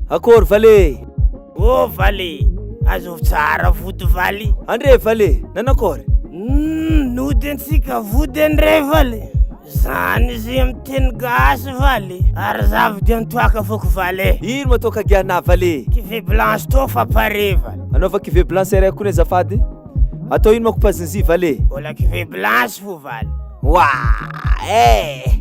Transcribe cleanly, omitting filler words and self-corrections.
Akory Valet? Oh Valet, azo tsara foto Valet. Andre Valet, nanakory? Nodintsika vody andre Valet. Zany izy amin'ny teny gasy Valet. Ary zavody antoaka foko Valet. Ino matoka giana Valet? Kivé blanche to fa pare Valet. Anaova kivé blanche ray koa azafady? Atao ino mako pazinzy Valet? Mbola kivé blanche fo Valet. Wah!